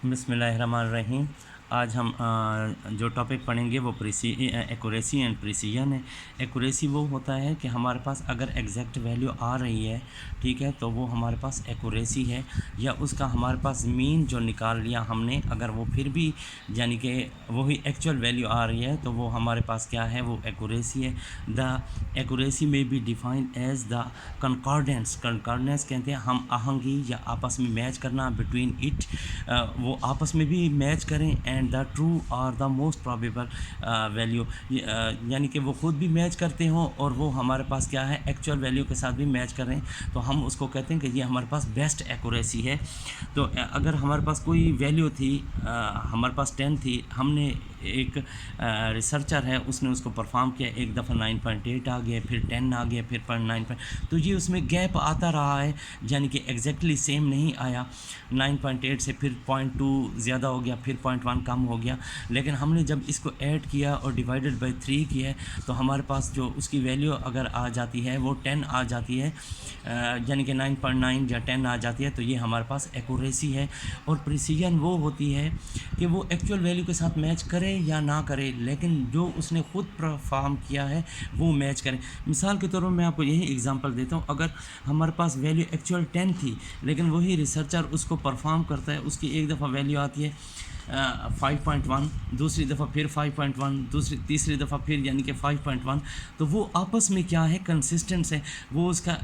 बिस्मिल्लाहिर्रहमानिर्रहीम। आज हम जो टॉपिक पढ़ेंगे वो एक्यूरेसी एंड प्रिसीजन है। एक्यूरेसी वो होता है कि हमारे पास अगर एग्जैक्ट वैल्यू आ रही है, ठीक है, तो वो हमारे पास एक्यूरेसी है। या उसका हमारे पास मीन जो निकाल लिया हमने, अगर वो फिर भी यानी कि वही एक्चुअल वैल्यू आ रही है तो वो हमारे पास क्या है, वो एक्यूरेसी है। The accuracy may be define as the concordance. Concordance कहते हैं हम आहंगी या आपस में मैच करना बिटवीन इट, वो आपस में भी मैच करें एंड द ट्रू और द मोस्ट प्रॉबेबल वैल्यू, यानी कि वो ख़ुद भी मैच करते हों और वो हमारे पास क्या है, एक्चुअल वैल्यू के साथ भी मैच करें, तो हम उसको कहते हैं कि ये हमारे पास बेस्ट एक्यूरेसी है। तो अगर हमारे पास कोई वैल्यू थी, हमारे पास 10 थी, हमने एक रिसर्चर है उसने उसको परफॉर्म किया, एक दफ़ा 9.8 आ गया, फिर 10 आ गया, फिर 0.9, तो ये उसमें गैप आता रहा है, यानी कि एग्जैक्टली सेम नहीं आया। 9.8 से फिर 0.2 ज़्यादा हो गया, फिर 0.1 कम हो गया। लेकिन हमने जब इसको ऐड किया और डिवाइडेड बाई 3 किया तो हमारे पास जो उसकी वैल्यू अगर आ जाती है वो 10 आ जाती है, यानी कि 9.9 या 10 आ जाती है, तो ये हमारे पास एक्यूरेसी है। और प्रिसीजन वो होती है कि वो एक्चुअल वैल्यू के साथ मैच करे या ना करे, लेकिन जो उसने ख़ुद परफॉर्म किया है वो मैच करें। मिसाल के तौर पर मैं आपको यही एग्जांपल देता हूँ, अगर हमारे पास वैल्यू एक्चुअल 10 थी, लेकिन वही रिसर्चर उसको परफॉर्म करता है, उसकी एक दफ़ा वैल्यू आती है 5.1, दूसरी दफ़ा फिर 5.1, तीसरी दफ़ा फिर यानी कि 5.1, तो वो आपस में क्या है, कंसिस्टेंस है। वो उसका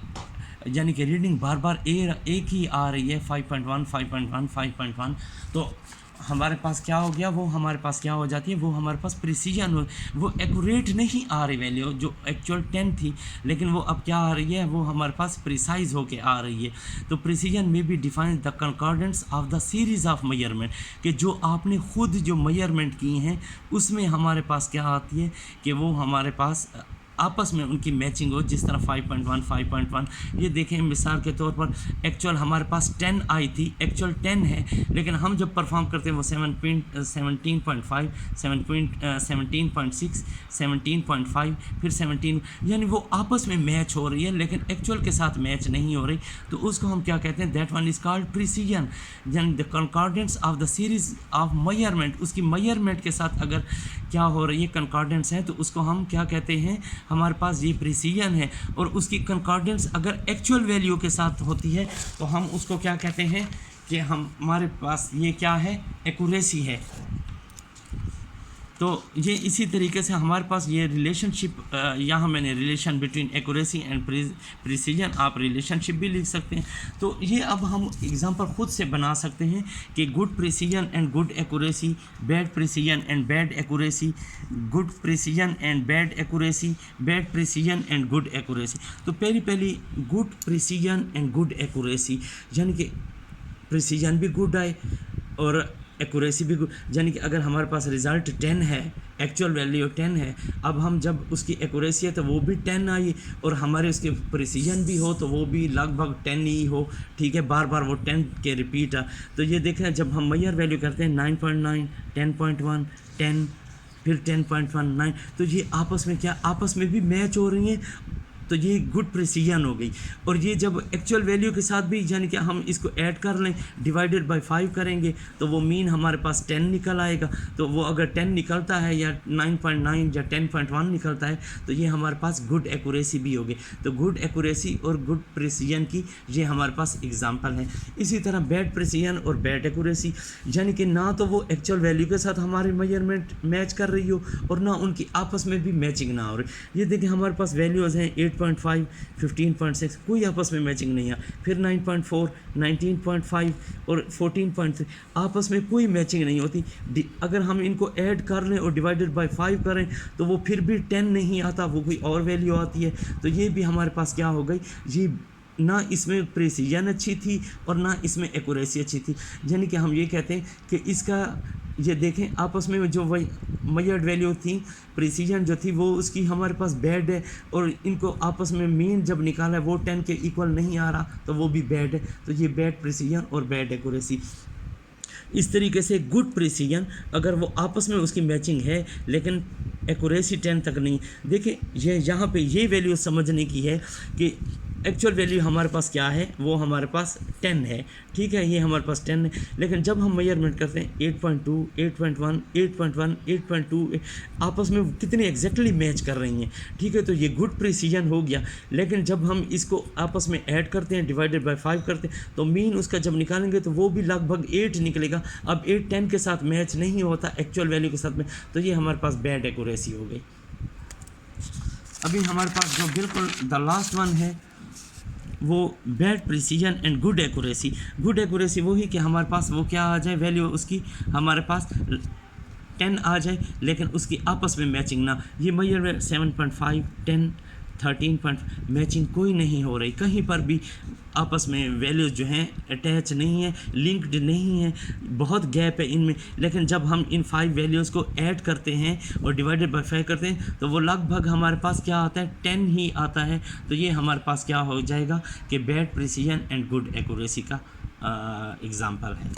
यानी कि रीडिंग बार बार एक ही आ रही है, 5.1 5.1 5.1, तो हमारे पास क्या हो गया, वो हमारे पास क्या हो जाती है, वो हमारे पास प्रिसीजन हो, वो एक्यूरेट नहीं आ रही वैल्यू जो एक्चुअल 10 थी, लेकिन वो अब क्या आ रही है, वो हमारे पास प्रिसाइज होके आ रही है। तो प्रिसीजन में भी define the concordance of the series of measurement, कि जो आपने खुद जो मेजरमेंट की हैं उसमें हमारे पास क्या आती है कि वो हमारे पास आपस में उनकी मैचिंग हो। जिस तरह 5.1 5.1, ये देखें मिसाल के तौर पर एक्चुअल हमारे पास 10 आई थी, एक्चुअल 10 है, लेकिन हम जब परफॉर्म करते हैं वो 17.5 17.6 17.5 फिर 17, यानी वो आपस में मैच हो रही है लेकिन एक्चुअल के साथ मैच नहीं हो रही, तो उसको हम क्या कहते हैं, that one is called precision. यानी the concordance of the series of measurement, उसकी मेजरमेंट के साथ अगर क्या हो रही है, कंकॉर्डेंस है, तो उसको हम क्या कहते हैं, हमारे पास ये प्रिसीजन है। और उसकी कंकॉर्डेंस अगर एक्चुअल वैल्यू के साथ होती है तो हम उसको क्या कहते हैं कि हमारे पास ये क्या है, एक्यूरेसी है। तो ये इसी तरीके से हमारे पास ये रिलेशनशिप, यहाँ मैंने relation between accuracy and precision, आप रिलेशनशिप भी लिख सकते हैं। तो ये अब हम एग्जांपल खुद से बना सकते हैं कि good precision and good accuracy, bad precision and bad accuracy, good precision and bad accuracy, bad precision and good accuracy. तो पहली good precision and good accuracy, यानी कि प्रिसीजन भी गुड आए और एक्यूरेसी भी गुड, यानी कि अगर हमारे पास रिज़ल्ट 10 है, एक्चुअल वैल्यू 10 है, अब हम जब उसकी एक्यूरेसी है तो वो भी 10 आई, और हमारे उसके प्रिसीजन भी हो तो वो भी लगभग 10 ही हो, ठीक है, बार बार वो 10 के रिपीट आ। तो ये देखें जब हम मेजर वैल्यू करते हैं 9.9 10.1 10 फिर 10.19, तो ये आपस में क्या, आपस में भी मैच हो रही हैं, तो ये गुड प्रिसीजन हो गई। और ये जब एक्चुअल वैल्यू के साथ भी, यानी कि हम इसको ऐड कर लें, डिवाइडेड बाय 5 करेंगे तो वो मीन हमारे पास 10 निकल आएगा। तो वो अगर 10 निकलता है या 9.9 या 10.1 निकलता है तो ये हमारे पास गुड एक्यूरेसी भी हो गई। तो गुड एक्यूरेसी और गुड प्रिसीजन की ये हमारे पास एग्जांपल है। इसी तरह बैड प्रिसीजन और बैड एक्यूरेसी, यानी कि ना तो वो एक्चुअल वैल्यू के साथ हमारी मेजरमेंट मैच कर रही हो और ना उनकी आपस में भी मैचिंग ना हो रही। ये देखिए हमारे पास वैल्यूज़ हैं 8.5 15.6, कोई आपस में मैचिंग नहीं है। फिर 9.4 19.5 और 14.3, आपस में कोई मैचिंग नहीं होती। अगर हम इनको ऐड कर लें और डिवाइडेड बाय 5 करें तो वो फिर भी 10 नहीं आता, वो कोई और वैल्यू आती है। तो ये भी हमारे पास क्या हो गई, ये ना इसमें प्रिसीजन अच्छी थी और ना इसमें एक्यूरेसी अच्छी थी। यानी कि हम ये कहते हैं कि इसका, ये देखें आपस में जो वही मेजर्ड वैल्यू थी, प्रिसीजन जो थी वो उसकी हमारे पास बैड है, और इनको आपस में मीन जब निकाला है वो 10 के इक्वल नहीं आ रहा तो वो भी बैड है। तो ये बैड प्रिसीजन और बैड एक्यूरेसी। इस तरीके से गुड प्रिसीजन, अगर वो आपस में उसकी मैचिंग है लेकिन एक्यूरेसी 10 तक नहीं। देखिए ये यहाँ पे ये वैल्यू समझने की है कि एक्चुअल वैल्यू हमारे पास क्या है, वो हमारे पास 10 है, ठीक है, ये हमारे पास 10 है। लेकिन जब हम मेजरमेंट करते हैं 8.2, 8.1, 8.1, 8.2 आपस में कितने एग्जैक्टली मैच कर रही हैं, ठीक है, तो ये गुड प्रिसीजन हो गया। लेकिन जब हम इसको आपस में ऐड करते हैं, डिवाइडेड बाय 5 करते हैं, तो मीन उसका जब निकालेंगे तो वो भी लगभग 8 निकलेगा। अब 8 10 के साथ मैच नहीं होता एक्चुअल वैल्यू के साथ में, तो ये हमारे पास बैड एक्यूरेसी हो गई। अभी हमारे पास जो बिल्कुल द लास्ट वन है वो bad precision and good accuracy. Good accuracy वो ही कि हमारे पास वो क्या आ जाए, वैल्यू उसकी हमारे पास 10 आ जाए, लेकिन उसकी आपस में मैचिंग ना। ये मेजर 7.5, 10, 13 मैचिंग कोई नहीं हो रही, कहीं पर भी आपस में वैल्यूज़ जो हैं अटैच नहीं है, लिंक्ड नहीं है, बहुत गैप है इनमें। लेकिन जब हम इन 5 वैल्यूज़ को ऐड करते हैं और डिवाइडेड बाय 5 करते हैं तो वो लगभग हमारे पास क्या आता है, 10 ही आता है। तो ये हमारे पास क्या हो जाएगा कि bad precision and good accuracy का एग्जाम्पल है।